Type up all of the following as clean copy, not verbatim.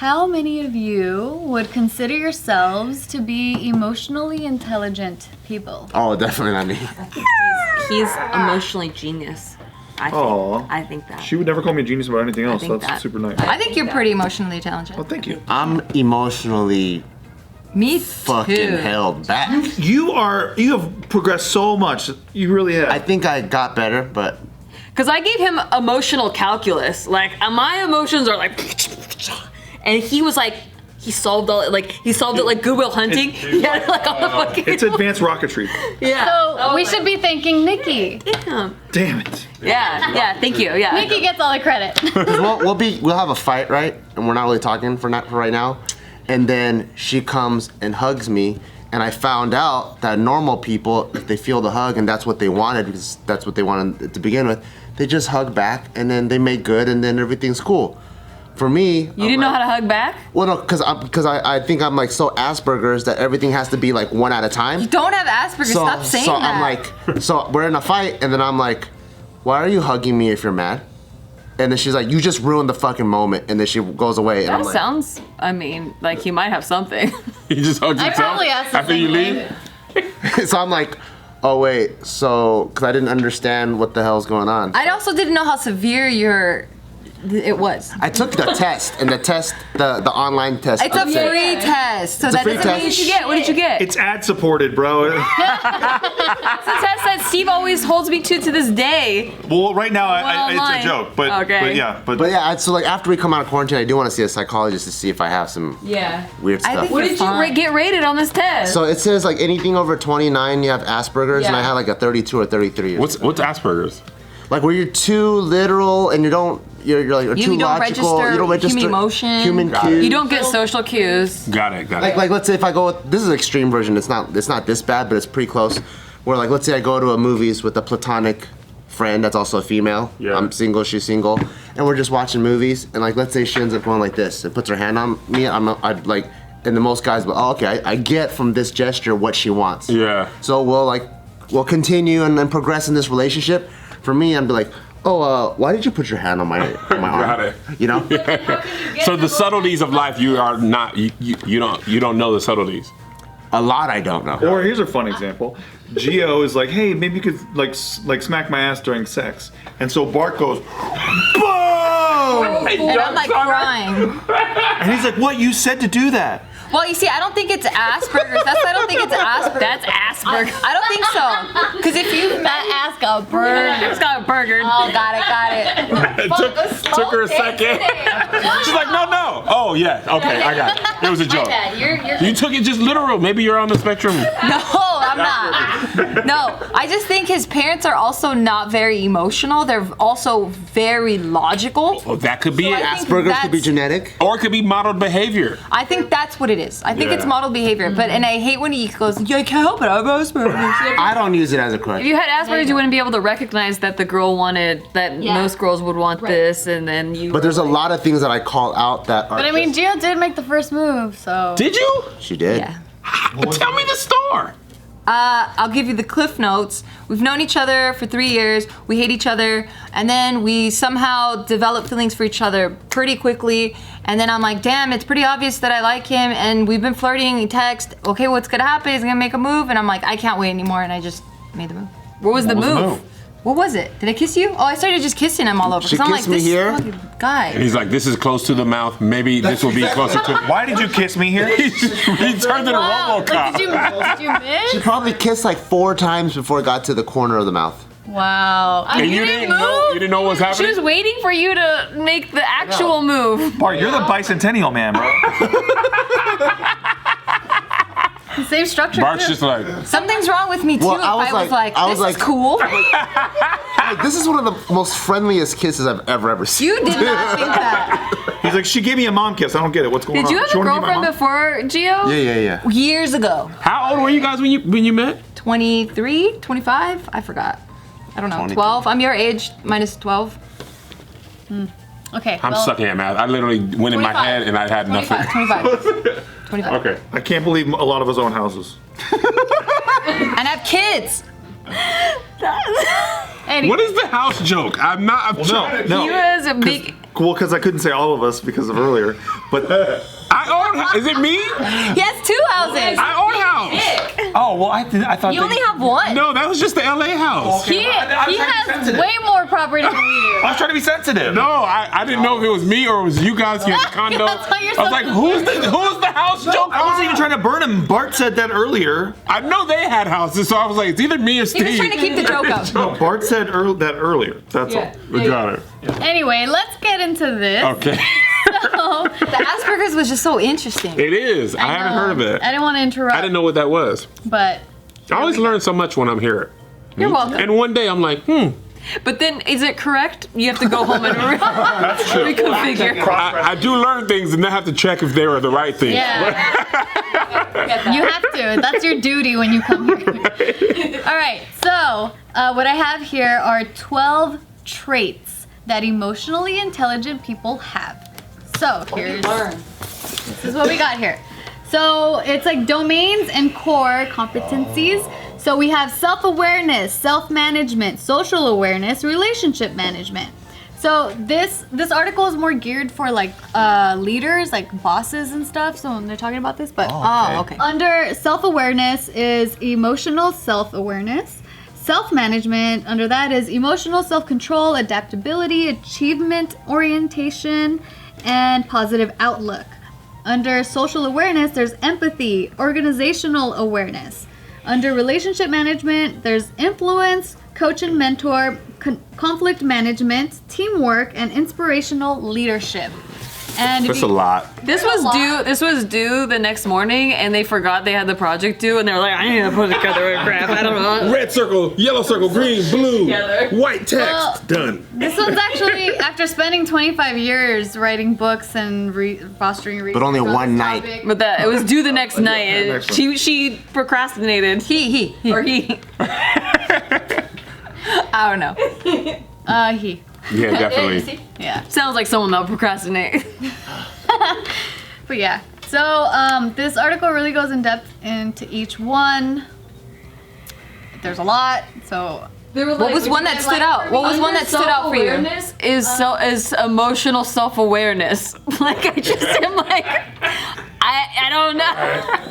how many of you would consider yourselves to be emotionally intelligent people? Oh, definitely not me. He's emotionally genius. I think that. She would never call me a genius about anything else. think That's that. super nice. I think you're pretty emotionally intelligent. Well, thank you. I'm emotionally Me fucking too. held back. You have progressed so much. You really have. I think I got better, but Because I gave him emotional calculus. Like, my emotions are like, and he was like, he solved it like Goodwill Hunting. Yeah, like all the fucking. It's advanced rocketry. Yeah. So we should be thanking Nikki. Damn. Damn it. Yeah. Thank you. Yeah. Nikki gets all the credit. 'cause we'll have a fight, right? And we're not really talking for right now. And then she comes and hugs me, and I found out that normal people, if they feel the hug and that's what they wanted, because that's what they wanted to begin with, they just hug back and then they make good and then everything's cool. For me, You didn't know how to hug back? well, no, because I think I'm like so Asperger's that everything has to be like one at a time. You don't have Asperger. Stop saying so that. I'm like, so we're in a fight, and then I'm like, why are you hugging me if you're mad? And then she's like, you just ruined the fucking moment, and then she goes away. And That I'm like, sounds, I mean, like he might have something. He just hugs I himself probably asked the after you same leave. so I'm like, oh wait, so because I didn't understand what the hell's going on. I also didn't know how severe it was. I took the test, and the online test. It's a it said- free test, so It's a that free doesn't test. mean What did you get? What did you get? It's ad supported, bro. It's a test that Steve always holds me to this day. Well, right now online. it's a joke, but Okay. But yeah, so like after we come out of quarantine, I do want to see a psychologist to see if I have some Yeah. weird I stuff. think What You're did you fine. get rated on this test? So it says like anything over 29, you have Asperger's, and I Yeah. had like a 32 or 33. What's Asperger's? Like where you're too literal and you're like you're too don't logical. register You don't register human emotion. human Got it. cues. you don't get social cues. Got it. like let's say if I go with this is an extreme version. It's not this bad, but it's pretty close. Where like let's say I go to a movies with a platonic friend that's also a female. Yeah. I'm single, she's single, and we're just watching movies. And like let's say she ends up going like this and puts her hand on me. I'd like, and the most guys, but okay, I get from this gesture what she wants. Yeah. So we'll continue and then progress in this relationship. For me, I'd be like, oh, why did you put your hand on my arm? Got it. You know? So the subtleties of life, you are not. You don't know the subtleties. A lot I don't know. Or here's a fun example. Gio is like, hey, maybe you could like smack my ass during sex, and so Bart goes, boom, And I'm like crying. and he's like, what? You said to do that? Well, you see, I don't think it's Asperger's. I don't think it's Asperger's. That's Asperger. I don't think so. Because if you ask a bird. It's got a burger. Oh, got it. Took her a second. She's like, no. Oh yeah. Okay, I got it. It was a joke. You took it just literal. Maybe you're on the spectrum. No, I'm not. No, I just think his parents are also not very emotional. They're also very logical. Well, that could be So it. I think Asperger's could be that's- genetic. Or it could be modeled behavior. I think that's what it is. I think it's Yeah. model behavior. But and I hate when he goes, yeah, I can't help it. I have Asperger's. I don't use it as a crutch. If you had Asperger's, you wouldn't be able to recognize that the girl wanted that. Yeah. Most girls would want this, and then you. But there's a lot of things that I call out that are. But I mean, Gio did make the first move, so. Did you? She did. Yeah. Tell me the story. I'll give you the cliff notes. We've known each other for 3 years. We hate each other. And then we somehow develop feelings for each other pretty quickly. And then I'm like, damn, it's pretty obvious that I like him. And we've been flirting, he text, okay, what's gonna happen? He's gonna make a move. And I'm like, I can't wait anymore. And I just made the move. What was the move? What was it? Did I kiss you? Oh, I started just kissing him all over. She 'Cause I'm kissed like, me this here. fucking guy. And he's like, this is close to the mouth. Maybe this will be closer to. Why did you kiss me here? He turned into Wow. RoboCop. Like, did you miss? She probably kissed like 4 times before it got to the corner of the mouth. Wow. And you didn't know. You didn't know what was She happening. was waiting for you to make the actual move. Bart, you're the bicentennial man, bro. Same structure. Bart's just like. Something's wrong with me too. Well, if I was like, this is cool. Like, this is one of the most friendliest kisses I've ever seen. You did not think that. He's like, she gave me a mom kiss. I don't get it. What's going on? Did you have She a wanna be my girlfriend mom? before, Gio? Yeah. Years ago. How old were you guys when you met? 23, 25? I forgot. I don't know. 23. 12? I'm your age, minus 12. Okay. I'm sucking at math. I literally went in my 25. head and I had nothing. 25. 25. Okay. I can't believe a lot of us own houses. And have kids. Anyway. What is the house joke? I'm not. I'm trying. No. He was a big. Well, because I couldn't say all of us because of earlier, but I own. Is it me? He has 2 houses. I own house. oh well, I thought You only have 1. No, that was just the LA house. He has way more property than we do. I was trying to be sensitive. No, I didn't know if it was me or it was you guys here in the condo. That's why you're I was like, who's the house joke? I wasn't even trying to burn him. Bart said that earlier. I know they had houses, so I was like, it's either me or Steve. He was trying to keep the joke up. No, Bart said that earlier. That's all. We got it. Anyway, let's get into this. Okay. So, The Asperger's was just so interesting. It is. I haven't heard of it. I didn't want to interrupt. I didn't know what that was. But I always learn so much when I'm here. You're welcome. And one day I'm like, But then, is it correct? You have to go home and reconfigure. I do learn things and then have to check if they were the right things. yeah, you have to. That's your duty when you come here. All right. So what I have here are 12 traits that emotionally intelligent people have. So this is what we got here. So it's like domains and core competencies. So we have self-awareness, self-management, social awareness, relationship management. So this article is more geared for like leaders, like bosses and stuff. So when they're talking about this, but Okay. under self-awareness is emotional self-awareness. Self-management, under that is emotional self-control, adaptability, achievement orientation, and positive outlook. Under social awareness, there's empathy, organizational awareness. Under relationship management, there's influence, coach and mentor, conflict management, teamwork, and inspirational leadership. And That's a lot. This was due the next morning, and they forgot they had the project due, and they were like, I need to put together a graph. I don't know. Red circle, yellow circle, green, blue, Together. white text. Well, Done. This one's actually after spending 25 years writing books and fostering research. But only on this one night. topic. But it was due the next night. And next one. she procrastinated. He. I don't know. He. Yeah, definitely. Yeah. Sounds like someone that'll procrastinate. But yeah. So this article really goes in depth into each one. There's a lot. So What was one that stood out? What was one that stood out for you? Is emotional self-awareness. Like I just am like I don't know.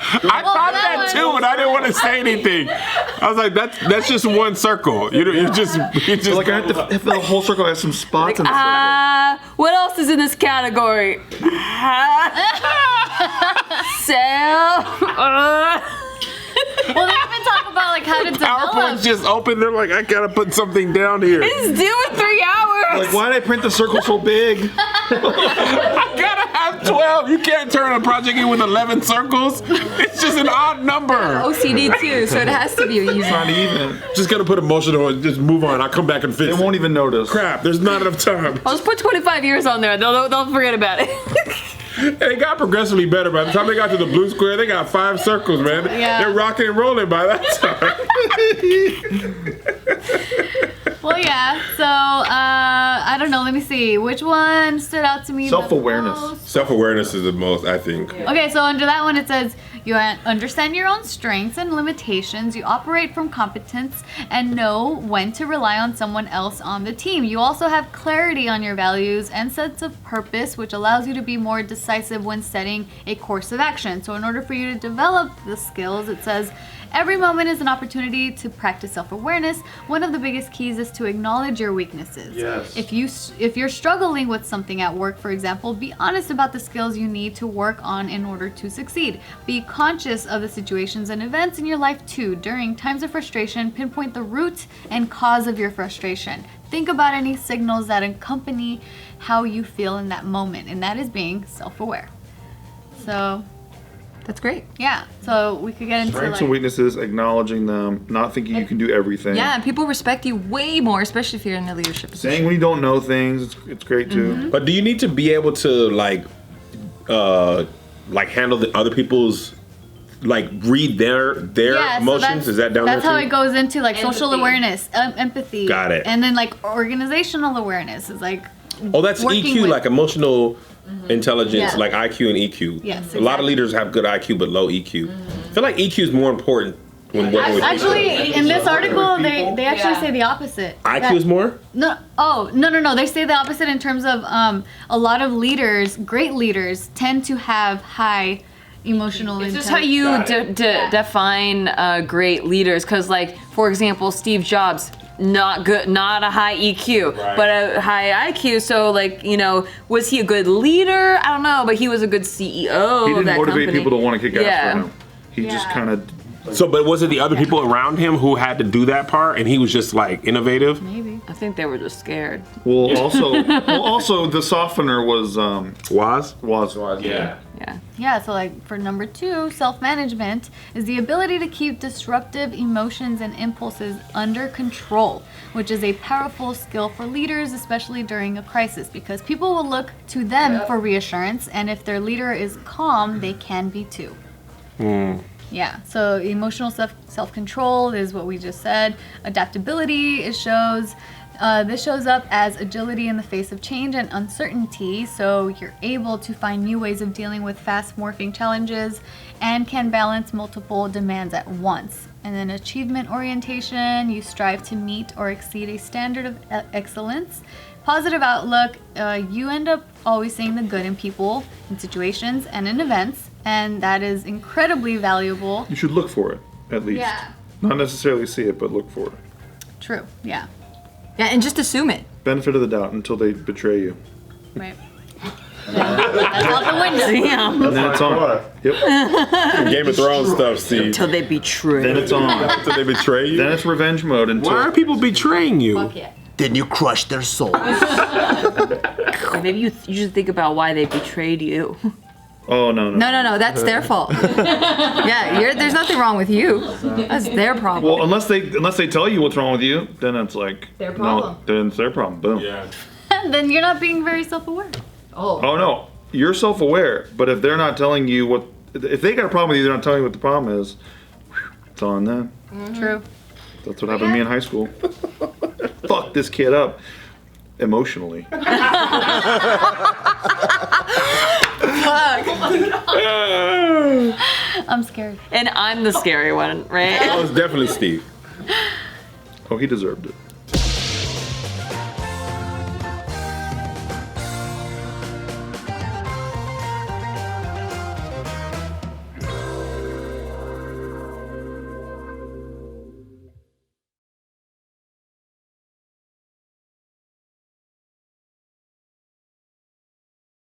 I thought that too, but I didn't want to say anything. I was like, that's just one circle. You just Like I have to if the whole circle has some spots in the circle. What else is in this category? well, they even talk about like how to develop. PowerPoint's just open. They're like, I gotta put something down here. It's due in 3 hours. Like why did I print the circle so big? I gotta have 12. You can't turn a project in with 11 circles. It's just an odd number. OCD too, so it has to be even. Not even. Just gotta put emotional and just move on. I'll come back and They fix it. won't even notice. Crap, there's not enough time. I'll just put 25 years on there. They'll forget about it. They got progressively better. By the time they got to the blue square, they got 5 circles, man. Yeah. They're rocking and rolling by that time. Well, yeah. So I don't know. Let me see. Which one stood out to me? the Self-awareness. most? Self-awareness is the most, I think. Okay, so under that one it says you understand your own strengths and limitations, you operate from competence, and know when to rely on someone else on the team. You also have clarity on your values and sense of purpose, which allows you to be more decisive when setting a course of action. So in order for you to develop the skills, it says every moment is an opportunity to practice self-awareness. One of the biggest keys is to acknowledge your weaknesses. Yes. If you're struggling with something at work, for example, be honest about the skills you need to work on in order to succeed. Be conscious of the situations and events in your life too. During times of frustration, pinpoint the root and cause of your frustration. Think about any signals that accompany how you feel in that moment, and that is being self-aware. So That's great. yeah, so we could get into Strengths like and weaknesses, acknowledging them, not thinking you can do everything. Yeah, and people respect you way more, especially if you're in a leadership position. Saying when you don't know things, it's great too. But do you need to be able to like handle the other people's, like read their yeah, so emotions? Is that down there that's how too? it goes into like social Empathy. awareness, empathy. Got it. And then like organizational awareness is like Oh, that's working EQ, with- like emotional intelligence, Yeah. like IQ and EQ. Yes, A lot of exactly. leaders have good IQ but low EQ. I feel like EQ is more important when working with Actually, in this article, they actually say the opposite. IQ is more? No. They say the opposite in terms of a lot of leaders, great leaders, tend to have high emotional It's just intelligence. how you define great leaders. Because, like, for example, Steve Jobs, not a high EQ, but a high IQ. So, like, you know, was he a good leader? I don't know, but he was a good CEO. He of didn't that motivate company. people to want to kick ass Yeah. for him. He just kind of. So, but was it the other people around him who had to do that part, and he was just like innovative? Maybe. I think they were just scared. Well, also the softener was Was? Yeah. Yeah, so like for number 2, self-management is the ability to keep disruptive emotions and impulses under control, which is a powerful skill for leaders, especially during a crisis, because people will look to them for reassurance, and if their leader is calm, they can be too. Yeah, so emotional self-control is what we just said. Adaptability, this shows up as agility in the face of change and uncertainty, so you're able to find new ways of dealing with fast morphing challenges and can balance multiple demands at once. And then achievement orientation, you strive to meet or exceed a standard of excellence. Positive outlook, you end up always seeing the good in people, in situations, and in events, and that is incredibly valuable. You should look for it, at least. Yeah. Not necessarily see it, but look for it. True, yeah. Yeah, and just assume it. Benefit of the doubt until they betray you. Right. That's out the window. Damn. And then it's on. Yep. Game of Thrones stuff, Steve. Until they betray. Then it's on. Until they betray you? Then it's revenge mode until. Why are people betraying you? Then you crush their soul. Maybe you should think about why they betrayed you. Oh no. No, that's their fault. Yeah, there's nothing wrong with you. That's their problem. Well, unless they tell you what's wrong with you, then it's like Their problem. No, then it's their problem. Boom. Yeah. Then you're not being very self-aware. Oh no, you're self-aware, but if they're not telling you if they got a problem with you, they're not telling you what the problem is. It's on them. True. That's what happened to me in high school. Fuck this kid up emotionally. I'm scared. And I'm the scary one, right? That was definitely Steve. Oh, he deserved it.